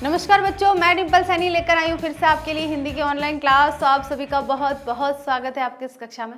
नमस्कार बच्चों, मैं डिम्पल सैनी लेकर आई हूँ फिर से आपके लिए हिंदी की ऑनलाइन क्लास। तो आप सभी का बहुत बहुत स्वागत है आपके इस कक्षा में।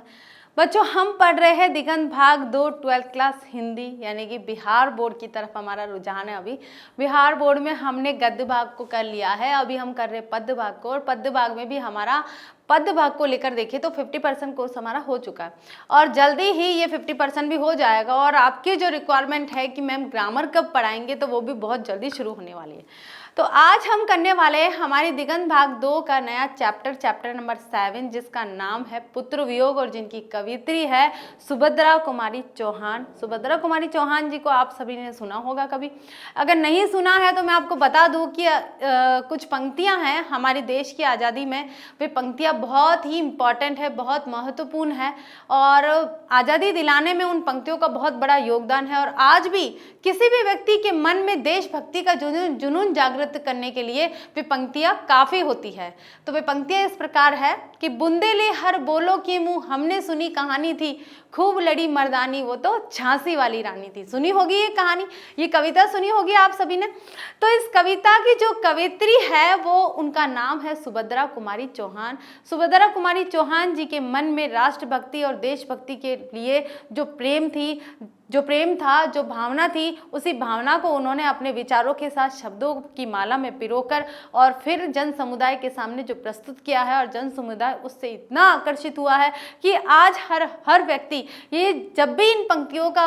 बच्चों, हम पढ़ रहे हैं दिगंत भाग 2 12th क्लास हिंदी, यानी कि बिहार बोर्ड की तरफ हमारा रुझान है। अभी बिहार बोर्ड में हमने गद्य भाग को कर लिया है, अभी हम कर रहे हैं पद्य भाग को, और पद्य भाग में भी हमारा पद्य भाग को लेकर देखिए तो 50% कोर्स हमारा हो चुका है और जल्दी ही ये 50% भी हो जाएगा। और आपकी जो रिक्वायरमेंट है कि मैम ग्रामर कब पढ़ाएंगे, तो वो भी बहुत जल्दी शुरू होने वाली है। तो आज हम करने वाले हैं हमारी दिगंत भाग 2 का नया चैप्टर नंबर 7, जिसका नाम है पुत्र वियोग, और जिनकी कवित्री है सुभद्रा कुमारी चौहान। सुभद्रा कुमारी चौहान जी को आप सभी ने सुना होगा कभी। अगर नहीं सुना है तो मैं आपको बता दूं कि कुछ पंक्तियां हैं हमारे देश की आज़ादी में, वे पंक्तियां बहुत ही इम्पॉर्टेंट है, बहुत महत्वपूर्ण है, और आज़ादी दिलाने में उन पंक्तियों का बहुत बड़ा योगदान है। और आज भी किसी भी व्यक्ति के मन में देशभक्ति का जुनून जागृत करने के लिए वे पंक्तियां काफी होती है। तो वे पंक्तियां इस प्रकार है कि बुंदेले हर बोलो के मुंह हमने सुनी कहानी थी, खूब लड़ी मर्दानी वो तो झांसी वाली रानी थी। सुनी होगी ये कहानी, ये कविता सुनी होगी आप सभी ने। तो इस कविता की जो कवित्री है वो उनका नाम है सुभद्रा कुमारी चौहान। सुभद्रा कुमारी चौहान जी के मन में राष्ट्रभक्ति और देशभक्ति के लिए जो प्रेम था, जो भावना थी, उसी भावना को उन्होंने अपने विचारों के साथ शब्दों की माला में पिरोकर और फिर जन समुदाय के सामने जो प्रस्तुत किया है, और जन समुदाय उससे इतना आकर्षित हुआ है कि आज हर व्यक्ति ये जब भी इन पंक्तियों का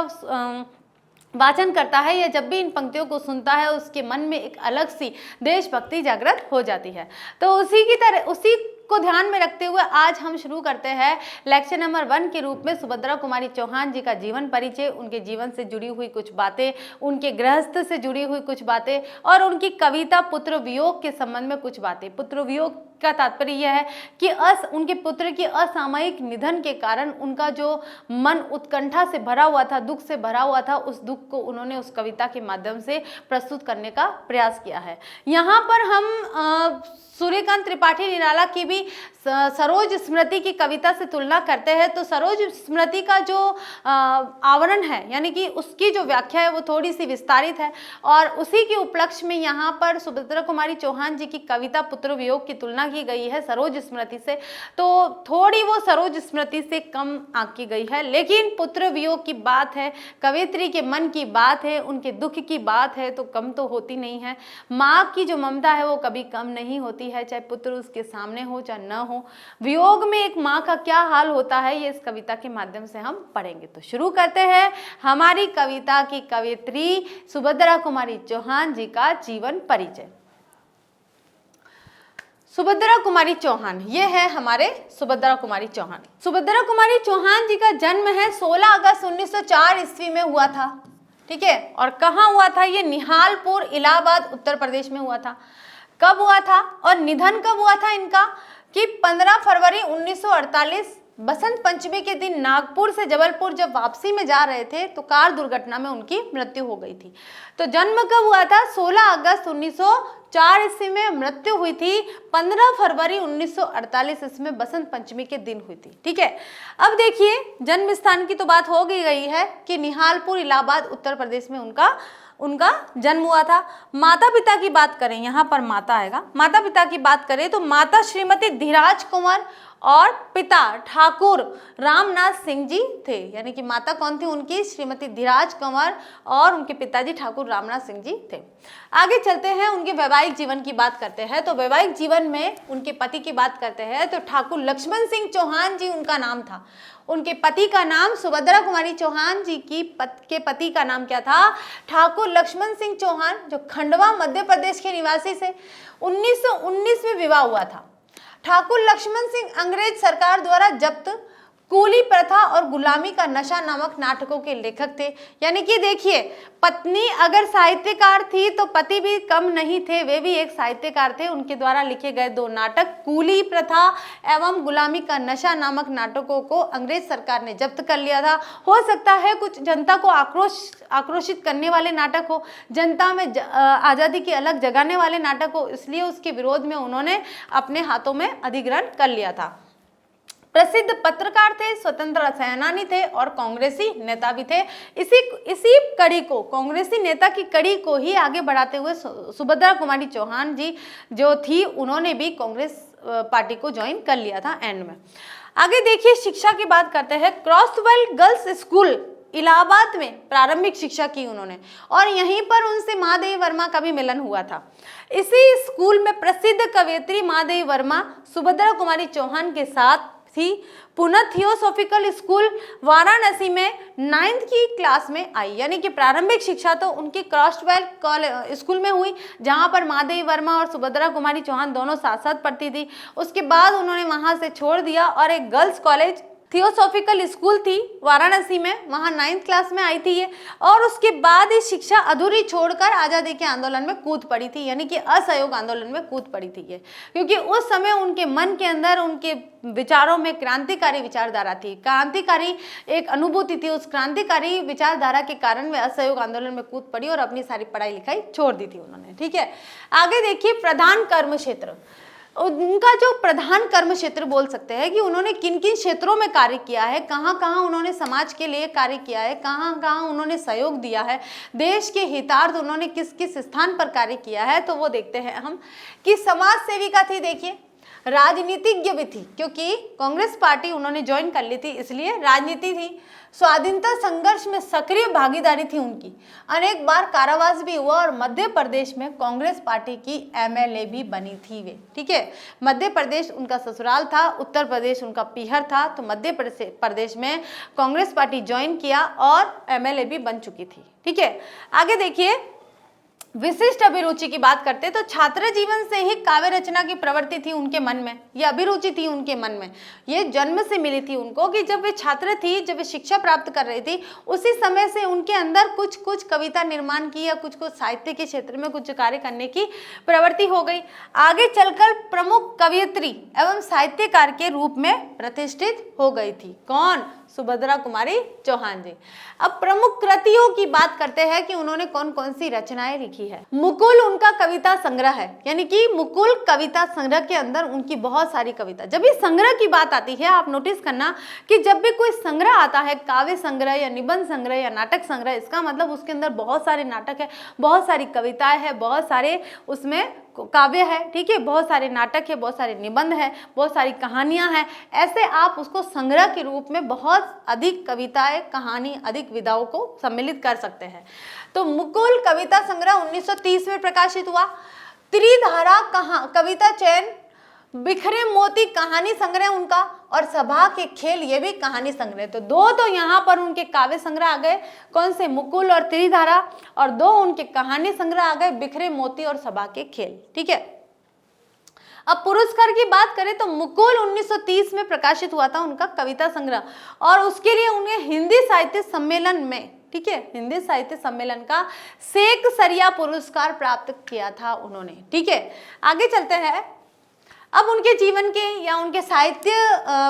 वाचन करता है या जब भी इन पंक्तियों को सुनता है, उसके मन में एक अलग सी देशभक्ति जागृत हो जाती है। तो उसी को ध्यान में रखते हुए आज हम शुरू करते हैं लेक्चर नंबर 1 के रूप में सुभद्रा कुमारी चौहान जी का जीवन परिचय, उनके जीवन से जुड़ी हुई कुछ बातें, उनके गृहस्थ से जुड़ी हुई कुछ बातें, और उनकी कविता पुत्र वियोग के संबंध में कुछ बातें। पुत्र वियोग का तात्पर्य यह है कि उनके पुत्र की असामयिक निधन के कारण उनका जो मन उत्कंठा से भरा हुआ था, दुख से भरा हुआ था, उस दुख को उन्होंने उस कविता के माध्यम से प्रस्तुत करने का प्रयास किया है। यहाँ पर हम सूर्यकांत त्रिपाठी निराला की भी सरोज स्मृति की कविता से तुलना करते हैं। तो सरोज स्मृति का जो आवरण है, यानी कि उसकी जो व्याख्या है वो थोड़ी सी विस्तारित है, और उसी के उपलक्ष्य में यहाँ पर सुभद्रा कुमारी चौहान जी की कविता पुत्र वियोग की तुलना की गई है सरोज स्मृति से। तो थोड़ी वो सरोज स्मृति से कम आंकी गई है, लेकिन पुत्र वियोग की बात है, कवित्री के मन की बात है, उनके दुख की बात है, तो कम तो होती नहीं है। माँ की जो ममता है वो कभी कम नहीं होती है, चाहे पुत्र उसके सामने हो चाहे न हो। वियोग में एक माँ का क्या हाल होता है, ये इस कविता के माध्यम से हम पढ़ेंगे। तो शुरू करते हैं हमारी कविता की कवित्री सुभद्रा कुमारी चौहान जी का जीवन परिचय। सुभद्रा कुमारी चौहान, ये है हमारे सुभद्रा कुमारी चौहान। सुभद्रा कुमारी चौहान जी का जन्म है 16 अगस्त 1904 ईस्वी में हुआ था, ठीक है। और कहाँ हुआ था? ये निहालपुर, इलाहाबाद, उत्तर प्रदेश में हुआ था। कब हुआ था और निधन कब हुआ था इनका? कि 15 फरवरी 1948 बसंत पंचमी के दिन नागपुर से जबलपुर जब वापसी में जा रहे थे तो कार दुर्घटना में उनकी मृत्यु हो गई थी। तो जन्म कब हुआ था? 16 अगस्त 1904 ईस्वी में, मृत्यु हुई थी 15 फरवरी 1948 ईस्वी में, बसंत पंचमी के दिन हुई थी, ठीक है। अब देखिए, जन्म स्थान की तो बात हो गई है कि निहालपुर, इलाहाबाद, उत्तर प्रदेश में उनका जन्म हुआ था। माता पिता की बात करें, यहाँ पर माता आएगा। माता पिता की बात करें तो माता श्रीमती धीराज कुंवर और पिता ठाकुर रामनाथ सिंह जी थे। यानी कि माता कौन थी उनकी? श्रीमती धीराज कंवर, और उनके पिताजी ठाकुर रामनाथ सिंह जी थे। आगे चलते हैं, उनके वैवाहिक जीवन की बात करते हैं। तो वैवाहिक जीवन में उनके पति की बात करते हैं तो ठाकुर लक्ष्मण सिंह चौहान जी उनका नाम था। उनके पति का नाम, सुभद्रा कुमारी चौहान जी के पति का नाम क्या था? ठाकुर लक्ष्मण सिंह चौहान, जो खंडवा मध्य प्रदेश के निवासी से 1919 में विवाह हुआ था। ठाकुर लक्ष्मण सिंह अंग्रेज सरकार द्वारा जब्त कूली प्रथा और गुलामी का नशा नामक नाटकों के लेखक थे। यानी कि देखिए, पत्नी अगर साहित्यकार थी तो पति भी कम नहीं थे, वे भी एक साहित्यकार थे। उनके द्वारा लिखे गए 2 नाटक कूली प्रथा एवं गुलामी का नशा नामक नाटकों को अंग्रेज सरकार ने जब्त कर लिया था। हो सकता है कुछ जनता को आक्रोशित करने वाले नाटक हो, जनता में आज़ादी की अलग जगाने वाले नाटक हो, इसलिए उसके विरोध में उन्होंने अपने हाथों में अधिग्रहण कर लिया था। प्रसिद्ध पत्रकार थे, स्वतंत्रता सेनानी थे और कांग्रेसी नेता भी थे। इसी कड़ी को, कांग्रेसी नेता की कड़ी को ही आगे बढ़ाते हुए सुभद्रा कुमारी चौहान जी जो थी, उन्होंने भी कांग्रेस पार्टी को ज्वाइन कर लिया था एंड में। आगे देखिए, शिक्षा की बात करते हैं। क्रॉसवेल गर्ल्स स्कूल इलाहाबाद में प्रारंभिक शिक्षा की उन्होंने, और यहीं पर उनसे महादेवी वर्मा का भी मिलन हुआ था। इसी स्कूल में प्रसिद्ध कवयित्री महादेवी वर्मा सुभद्रा कुमारी चौहान के साथ थी। पुनः थियोसॉफिकल स्कूल वाराणसी में 9th की क्लास में आई, यानी कि प्रारंभिक शिक्षा तो उनकी क्रॉसवेल स्कूल में हुई, जहां पर महादेवी वर्मा और सुभद्रा कुमारी चौहान दोनों साथ साथ पढ़ती थी। उसके बाद उन्होंने वहां से छोड़ दिया और एक गर्ल्स कॉलेज थियोसॉफिकल स्कूल थी वाराणसी में, वहां 9th क्लास में आई थी ये, और उसके बाद ये शिक्षा अधूरी छोड़कर आजादी के आंदोलन में कूद पड़ी थी, यानी कि असहयोग आंदोलन में कूद पड़ी थी ये, क्योंकि उस समय उनके मन के अंदर, उनके विचारों में क्रांतिकारी विचारधारा थी, क्रांतिकारी एक अनुभूति थी। उस क्रांतिकारी विचारधारा के कारण वे असहयोग आंदोलन में कूद पड़ी और अपनी सारी पढ़ाई लिखाई छोड़ दी थी उन्होंने। ठीक है, आगे देखिए, प्रधान कर्म क्षेत्र। उनका जो प्रधान कर्म क्षेत्र बोल सकते हैं कि उन्होंने किन किन क्षेत्रों में कार्य किया है, कहाँ कहाँ उन्होंने समाज के लिए कार्य किया है, कहाँ कहाँ उन्होंने सहयोग दिया है, देश के हितार्थ उन्होंने किस किस स्थान पर कार्य किया है, तो वो देखते हैं हम कि समाज सेविका थी, देखिए, राजनीतिज्ञ भी थी, क्योंकि कांग्रेस पार्टी उन्होंने ज्वाइन कर ली थी, इसलिए राजनीति थी। स्वाधीनता संघर्ष में सक्रिय भागीदारी थी उनकी, अनेक बार कारावास भी हुआ और मध्य प्रदेश में कांग्रेस पार्टी की एमएलए भी बनी थी वे। ठीक है, मध्य प्रदेश उनका ससुराल था, उत्तर प्रदेश उनका पीहर था, तो मध्य प्रदेश में कांग्रेस पार्टी ज्वाइन किया और एमएलए भी बन चुकी थी। ठीक है, आगे देखिए, विशिष्ट अभिरुचि की बात करते तो छात्र जीवन से ही काव्य रचना की प्रवृत्ति थी उनके मन में, ये अभिरुचि थी उनके मन में, ये जन्म से मिली थी उनको कि जब वे छात्र थी, जब वे शिक्षा प्राप्त कर रही थी, उसी समय से उनके अंदर कुछ कुछ कविता निर्माण की या कुछ कुछ साहित्य के क्षेत्र में कुछ कार्य करने की प्रवृत्ति हो गई। आगे चलकर प्रमुख कवयित्री एवं साहित्यकार के रूप में प्रतिष्ठित हो गई थी। कौन? सुभद्रा कुमारी चौहान जी। अब प्रमुख कृतियों की बात करते हैं कि उन्होंने कौन कौन सी रचनाएं लिखी है। मुकुल उनका कविता संग्रह है, यानी कि मुकुल कविता संग्रह के अंदर उनकी बहुत सारी कविता। जब भी संग्रह की बात आती है, आप नोटिस करना कि जब भी कोई संग्रह आता है, काव्य संग्रह या निबंध संग्रह या नाटक संग्रह, इसका मतलब उसके अंदर बहुत सारे नाटक है, बहुत सारी कविताएं है, बहुत सारे उसमें काव्य है। ठीक है, बहुत सारे नाटक है, बहुत सारे निबंध है, बहुत सारी कहानियां हैं। ऐसे आप उसको संग्रह के रूप में बहुत अधिक कविताएं, कहानी, अधिक विधाओं को सम्मिलित कर सकते हैं। तो मुकुल कविता संग्रह 1930 में प्रकाशित हुआ। त्रिधारा कविता चयन, बिखरे मोती कहानी संग्रह उनका, और सभा के खेल, ये भी कहानी संग्रह। तो दो तो यहाँ पर उनके काव्य संग्रह आ गए, कौन से? मुकुल और त्रिधारा, और दो उनके कहानी संग्रह आ गए, बिखरे मोती और सभा के खेल। ठीक है, अब पुरस्कार की बात करें तो मुकुल 1930 में प्रकाशित हुआ था उनका कविता संग्रह, और उसके लिए उन्हें हिंदी साहित्य सम्मेलन में, ठीक है, हिंदी साहित्य सम्मेलन का सेकसरिया पुरस्कार प्राप्त किया था उन्होंने। ठीक है, आगे चलते हैं। अब उनके जीवन के या उनके साहित्य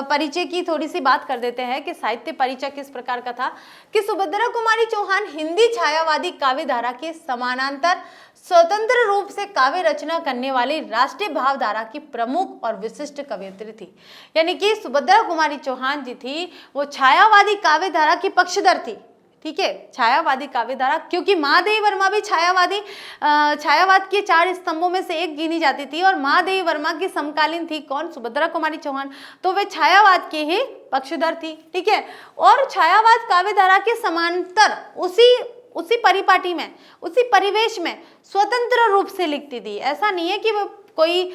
परिचय की थोड़ी सी बात कर देते हैं कि साहित्य परिचय किस प्रकार का था। कि सुभद्रा कुमारी चौहान हिंदी छायावादी काव्य धारा के समानांतर स्वतंत्र रूप से काव्य रचना करने वाली राष्ट्रीय भावधारा की प्रमुख और विशिष्ट कवयित्री थी। यानी कि सुभद्रा कुमारी चौहान जी थी, वो छायावादी काव्य धारा की पक्षधर थी। ठीक है, छायावादी काव्यधारा, क्योंकि महादेवी वर्मा भी छायावाद के 4 स्तंभों में से एक गिनी जाती थी, और महादेवी वर्मा की समकालीन थी कौन? सुभद्रा कुमारी चौहान। तो वे छायावाद के ही पक्षधर थी। ठीक है, और छायावाद काव्यधारा के समांतर उसी परिपाटी में, उसी परिवेश में स्वतंत्र रूप से लिखती थी। ऐसा नहीं है कि वो कोई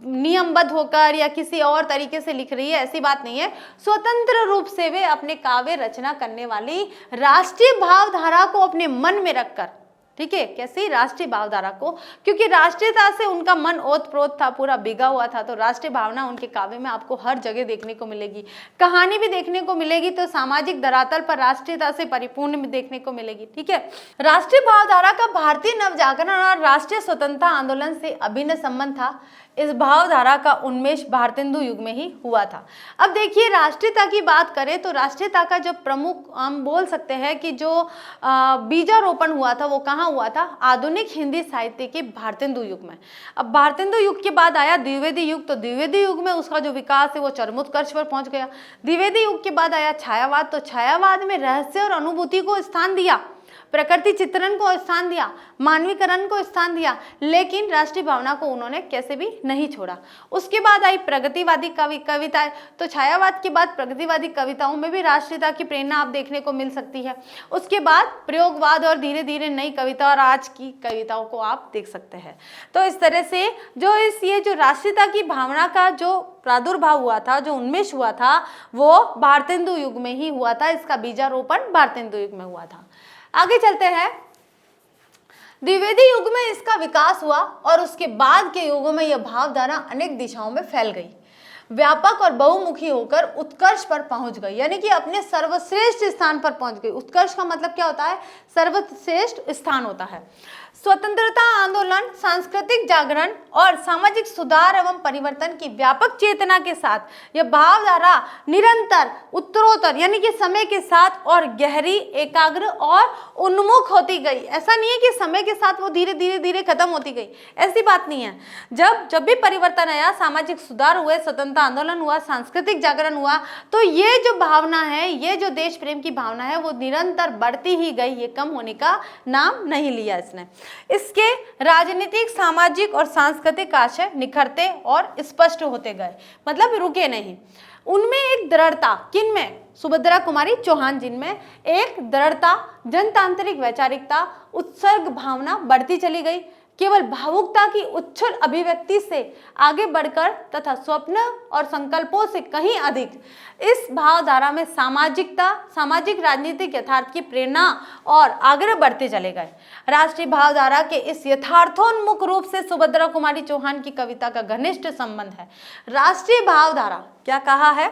नियमबद्ध होकर या किसी और तरीके से लिख रही है, ऐसी बात नहीं है। स्वतंत्र रूप से वे अपने काव्य रचना करने वाली राष्ट्रीय भावधारा को अपने मन में रखकर, ठीक है, कैसी? राष्ट्रीय भावधारा को, क्योंकि राष्ट्रीयता से उनका मन ओतप्रोत था, पूरा बिगा हुआ था। तो राष्ट्रीय भावना उनके काव्य में आपको हर जगह देखने को मिलेगी, कहानी भी देखने को मिलेगी, तो सामाजिक धरातल पर राष्ट्रीयता से परिपूर्ण भी देखने को मिलेगी। ठीक है, राष्ट्रीय भावधारा का भारतीय नवजागरण और राष्ट्रीय स्वतंत्रता आंदोलन से अभिन्न संबंध था। इस भावधारा का उन्मेष भारतेंदु युग में ही हुआ था। अब देखिए, राष्ट्रीयता की बात करें तो राष्ट्रीयता का जो प्रमुख हम बोल सकते हैं कि जो बीजारोपण हुआ था वो कहाँ हुआ था? आधुनिक हिंदी साहित्य के भारतेंदु युग में। अब भारतेंदु युग के बाद आया द्विवेदी युग, तो द्विवेदी युग में उसका जो विकास है वो चरमोत्कर्ष पर पहुंच गया। द्विवेदी युग के बाद आया छायावाद, तो छायावाद में रहस्य और अनुभूति को स्थान दिया, प्रकृति चित्रण को स्थान दिया, मानवीकरण को स्थान दिया, लेकिन राष्ट्रीय भावना को उन्होंने कैसे भी नहीं छोड़ा। उसके बाद आई प्रगतिवादी कविताएं, तो छायावाद के बाद प्रगतिवादी कविताओं में भी राष्ट्रीयता की प्रेरणा आप देखने को मिल सकती है। उसके बाद प्रयोगवाद और धीरे धीरे नई कविता और आज की कविताओं को आप देख सकते हैं। तो इस तरह से ये जो राष्ट्रीयता की भावना का जो प्रादुर्भाव हुआ था, जो उन्मेष हुआ था, वो भारतेंदु युग में ही हुआ था। इसका बीजारोपण भारतेंदु युग में हुआ था। आगे चलते हैं। द्विवेदी युग में इसका विकास हुआ और उसके बाद के युगों में यह भावधारा अनेक दिशाओं में फैल गई, व्यापक और बहुमुखी होकर उत्कर्ष पर पहुंच गई, यानी कि अपने सर्वश्रेष्ठ स्थान पर पहुंच गई। उत्कर्ष का मतलब क्या होता है? सर्वश्रेष्ठ स्थान होता है। स्वतंत्रता आंदोलन, सांस्कृतिक जागरण और सामाजिक सुधार एवं परिवर्तन की व्यापक चेतना के साथ यह भावधारा निरंतर उत्तरोत्तर यानी कि समय के साथ और गहरी, एकाग्र और उन्मुख होती गई। ऐसा नहीं है कि समय के साथ वो धीरे धीरे धीरे खत्म होती गई, ऐसी बात नहीं है। जब भी परिवर्तन आया, सामाजिक सुधार हुए, स्वतंत्रता आंदोलन हुआ, सांस्कृतिक जागरण हुआ, तो ये जो भावना है, ये जो देश प्रेम की भावना है, वो निरंतर बढ़ती ही गई, ये कम होने का नाम नहीं लिया इसने। इसके राजनीतिक, सामाजिक और सांस्कृतिक आशय निखरते और स्पष्ट होते गए, मतलब रुके नहीं। उनमें एक दृढ़ता, किनमें? सुभद्रा कुमारी चौहान जिनमें एक दृढ़ता, जनतांत्रिक वैचारिकता, उत्सर्ग भावना बढ़ती चली गई। केवल भावुकता की उच्छल अभिव्यक्ति से आगे बढ़कर तथा स्वप्न और संकल्पों से कहीं अधिक इस भावधारा में सामाजिकता, सामाजिक राजनीतिक यथार्थ की प्रेरणा और आग्रह बढ़ते चले गए। राष्ट्रीय भावधारा के इस यथार्थोन्मुख रूप से सुभद्रा कुमारी चौहान की कविता का घनिष्ठ संबंध है। राष्ट्रीय भावधारा क्या कहा है?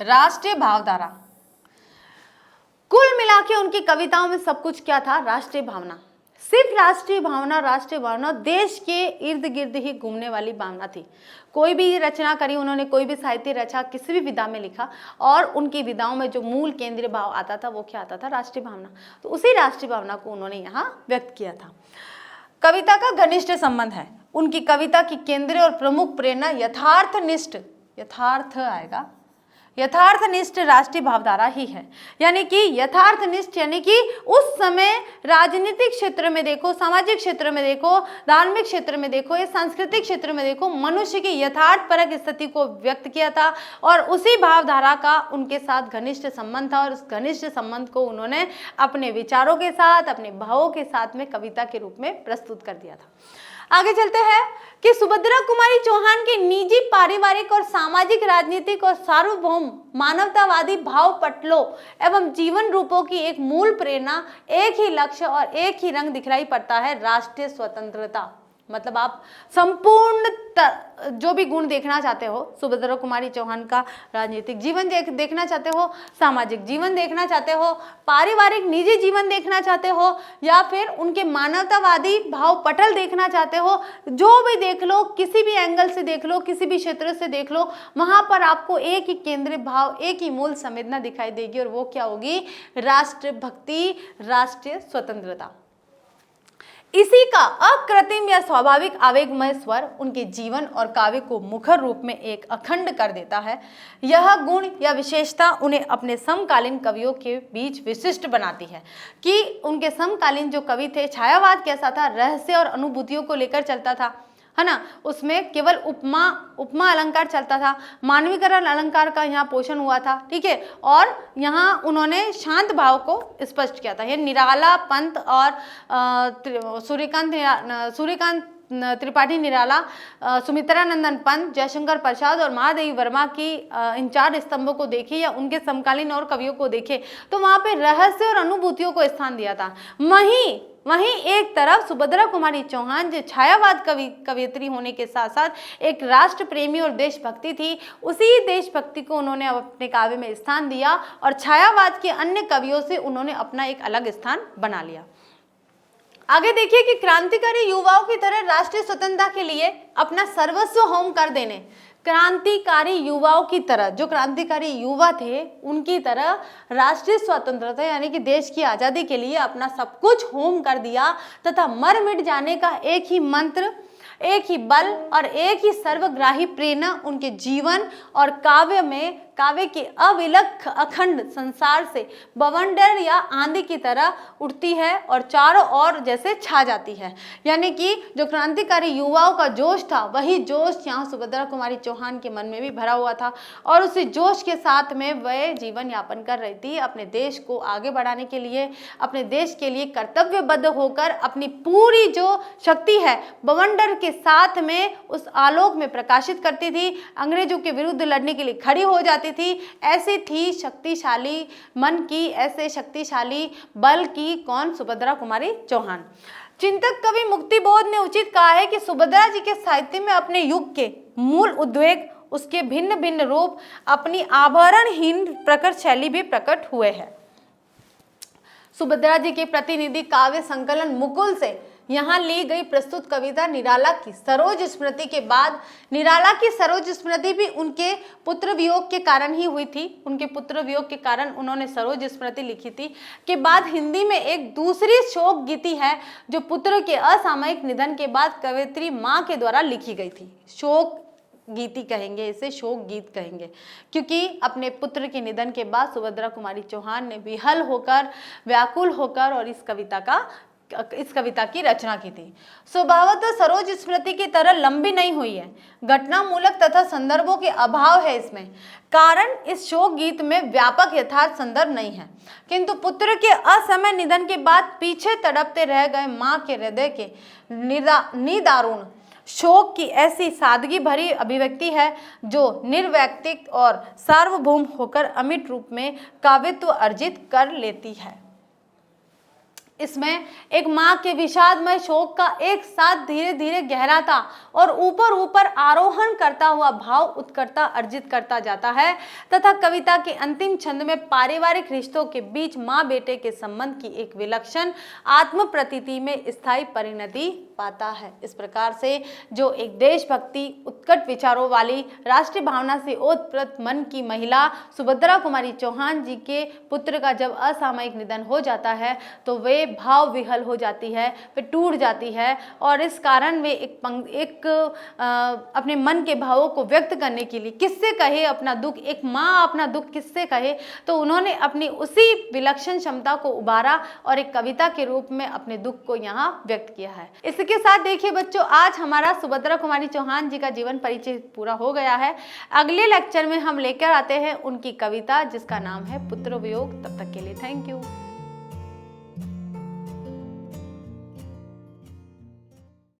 राष्ट्रीय भावधारा, कुल मिला के उनकी कविताओं में सब कुछ क्या था? राष्ट्रीय भावना। सिर्फ राष्ट्रीय भावना देश के इर्द गिर्द ही घूमने वाली भावना थी। कोई भी रचना करी उन्होंने, कोई भी साहित्य रचा, किसी भी विधा में लिखा, और उनकी विधाओं में जो मूल केंद्रीय भाव आता था वो क्या आता था? राष्ट्रीय भावना। तो उसी राष्ट्रीय भावना को उन्होंने यहाँ व्यक्त किया था। कविता का घनिष्ठ संबंध है। उनकी कविता की केंद्रीय और प्रमुख प्रेरणा यथार्थनिष्ठ, यथार्थ आएगा, यथार्थनिष्ठ राष्ट्रीय भावधारा ही है। यानी कि यथार्थनिष्ठ यानी कि उस समय राजनीतिक क्षेत्र में देखो, सामाजिक क्षेत्र में देखो, धार्मिक क्षेत्र में देखो या सांस्कृतिक क्षेत्र में देखो, मनुष्य की यथार्थपरक स्थिति को व्यक्त किया था और उसी भावधारा का उनके साथ घनिष्ठ संबंध था और उस घनिष्ठ संबंध को उन्होंने अपने विचारों के साथ, अपने भावों के साथ में कविता के रूप में प्रस्तुत कर दिया था। आगे चलते हैं कि सुभद्रा कुमारी चौहान के निजी, पारिवारिक और सामाजिक, राजनीतिक और सार्वभौम मानवतावादी भाव पटलों एवं जीवन रूपों की एक मूल प्रेरणा, एक ही लक्ष्य और एक ही रंग दिखलाई पड़ता है, राष्ट्रीय स्वतंत्रता। मतलब आप संपूर्ण जो भी गुण देखना चाहते हो, सुभद्रा कुमारी चौहान का राजनीतिक जीवन देखना चाहते हो, सामाजिक जीवन देखना चाहते हो, पारिवारिक निजी जीवन देखना चाहते हो, या फिर उनके मानवतावादी भाव पटल देखना चाहते हो, जो भी देख लो, किसी भी एंगल से देख लो, किसी भी क्षेत्र से देख लो, वहां पर आपको एक ही केंद्रीय भाव, एक ही मूल संवेदना दिखाई देगी और वो क्या होगी? राष्ट्रभक्ति, राष्ट्रीय स्वतंत्रता। इसी का अकृत्रिम या स्वाभाविक आवेगमय स्वर उनके जीवन और काव्य को मुखर रूप में एक अखंड कर देता है। यह गुण या विशेषता उन्हें अपने समकालीन कवियों के बीच विशिष्ट बनाती है कि उनके समकालीन जो कवि थे, छायावाद कैसा था? रहस्य और अनुभूतियों को लेकर चलता था, है ना। उसमें केवल उपमा अलंकार चलता था, मानवीकरण अलंकार का यहाँ पोषण हुआ था, ठीक है। और यहाँ उन्होंने शांत भाव को स्पष्ट किया था। ये निराला पंत और सूर्यकांत त्रिपाठी निराला, सुमित्रा नंदन पंत, जयशंकर प्रसाद और महादेवी वर्मा की इन 4 स्तंभों को देखे या उनके समकालीन और कवियों को देखे तो वहाँ पे रहस्य और अनुभूतियों को स्थान दिया था। वहीं एक तरफ सुभद्रा कुमारी चौहान जो छायावाद कवियत्री होने के साथ साथ एक राष्ट्र प्रेमी और देशभक्ति थी, उसी देशभक्ति को उन्होंने अपने काव्य में स्थान दिया और छायावाद के अन्य कवियों से उन्होंने अपना एक अलग स्थान बना लिया। आगे देखिए कि क्रांतिकारी युवाओं की तरह राष्ट्रीय स्वतंत्रता के लिए अपना सर्वस्व होम कर देने, क्रांतिकारी युवाओं की तरह, जो क्रांतिकारी युवा थे उनकी तरह राष्ट्रीय स्वतंत्रता यानी कि देश की आज़ादी के लिए अपना सब कुछ होम कर दिया तथा मर मिट जाने का एक ही मंत्र, एक ही बल और एक ही सर्वग्राही प्रेरणा उनके जीवन और काव्य के अविलख अखंड संसार से बवंडर या आंधी की तरह उठती है और चारों ओर जैसे छा जाती है। यानी कि जो क्रांतिकारी युवाओं का जोश था वही जोश यहाँ सुभद्रा कुमारी चौहान के मन में भी भरा हुआ था और उसी जोश के साथ में वह जीवन यापन कर रही थी, अपने देश को आगे बढ़ाने के लिए, अपने देश के लिए कर्तव्यबद्ध होकर अपनी पूरी जो शक्ति है बवंडर के साथ में उस आलोक में प्रकाशित करती थी, अंग्रेजों के विरुद्ध लड़ने के लिए खड़ी हो जाती थी। ऐसी थी शक्तिशाली मन की, ऐसे शक्तिशाली बल की कौन? सुभद्रा कुमारी चौहान। चिंतक कवि मुक्तिबोध ने उचित कहा है कि सुभद्रा जी के साहित्य में अपने युग के मूल उद्वेग, उसके भिन्न भिन्न रूप, अपनी आभरणहीन प्रकट शैली भी प्रकट हुए हैं। सुभद्रा जी के प्रतिनिधि काव्य संकलन मुकुल से यहाँ ली गई प्रस्तुत कविता निराला की सरोज स्मृति के बाद, निराला की सरोज स्मृति भी उनके पुत्र वियोग के कारण ही हुई थी। उनके पुत्र वियोग के कारण उन्होंने सरोज स्मृति लिखी थी। के बाद हिंदी में एक दूसरी शोक गीति है जो पुत्र के असामयिक निधन के बाद कवयित्री माँ के द्वारा लिखी गई थी। शोक गीति कहेंगे इसे, शोक गीत कहेंगे, क्योंकि अपने पुत्र के निधन के बाद सुभद्रा कुमारी चौहान ने विहल होकर, व्याकुल होकर और इस कविता की रचना की थी। स्वभावतः सरोज स्मृति की तरह लंबी नहीं हुई है, घटना मूलक तथा संदर्भों के अभाव है इसमें, कारण इस शोक गीत में व्यापक यथार्थ संदर्भ नहीं है। किंतु पुत्र के असमय निधन के बाद पीछे तड़पते रह गए माँ के हृदय के निदारुण शोक की ऐसी सादगी भरी अभिव्यक्ति है जो निर्वैयक्तिक और सार्वभौम होकर अमिट रूप में काव्यत्व अर्जित कर लेती है। इसमें एक माँ के विषादमय शोक का एक साथ धीरे धीरे गहराता और ऊपर ऊपर आरोहण करता हुआ भाव उत्कटता अर्जित करता जाता है तथा कविता के अंतिम छंद में पारिवारिक रिश्तों के बीच माँ बेटे के संबंध की एक विलक्षण आत्म प्रतीति में स्थायी परिणति पाता है। इस प्रकार से जो एक देशभक्ति उत्कट विचारों वाली राष्ट्रीय भावना से ओतप्रोत मन की महिला सुभद्रा कुमारी चौहान जी के पुत्र का जब असामयिक निधन हो जाता है तो वे भाव विहल हो जाती है, वे टूट जाती है और इस कारण वे अपने मन के भावों को व्यक्त करने के लिए किससे कहे अपना दुख, एक माँ अपना दुख किससे कहे, तो उन्होंने अपनी उसी विलक्षण क्षमता को उबारा और एक कविता के रूप में अपने दुख को यहाँ व्यक्त किया है। इसके साथ देखिए बच्चों, आज हमारा सुभद्रा कुमारी चौहान जी का जीवन परिचय पूरा हो गया है। अगले लेक्चर में हम लेकर आते हैं उनकी कविता जिसका नाम है पुत्र वियोग। तब तक के लिए थैंक यू।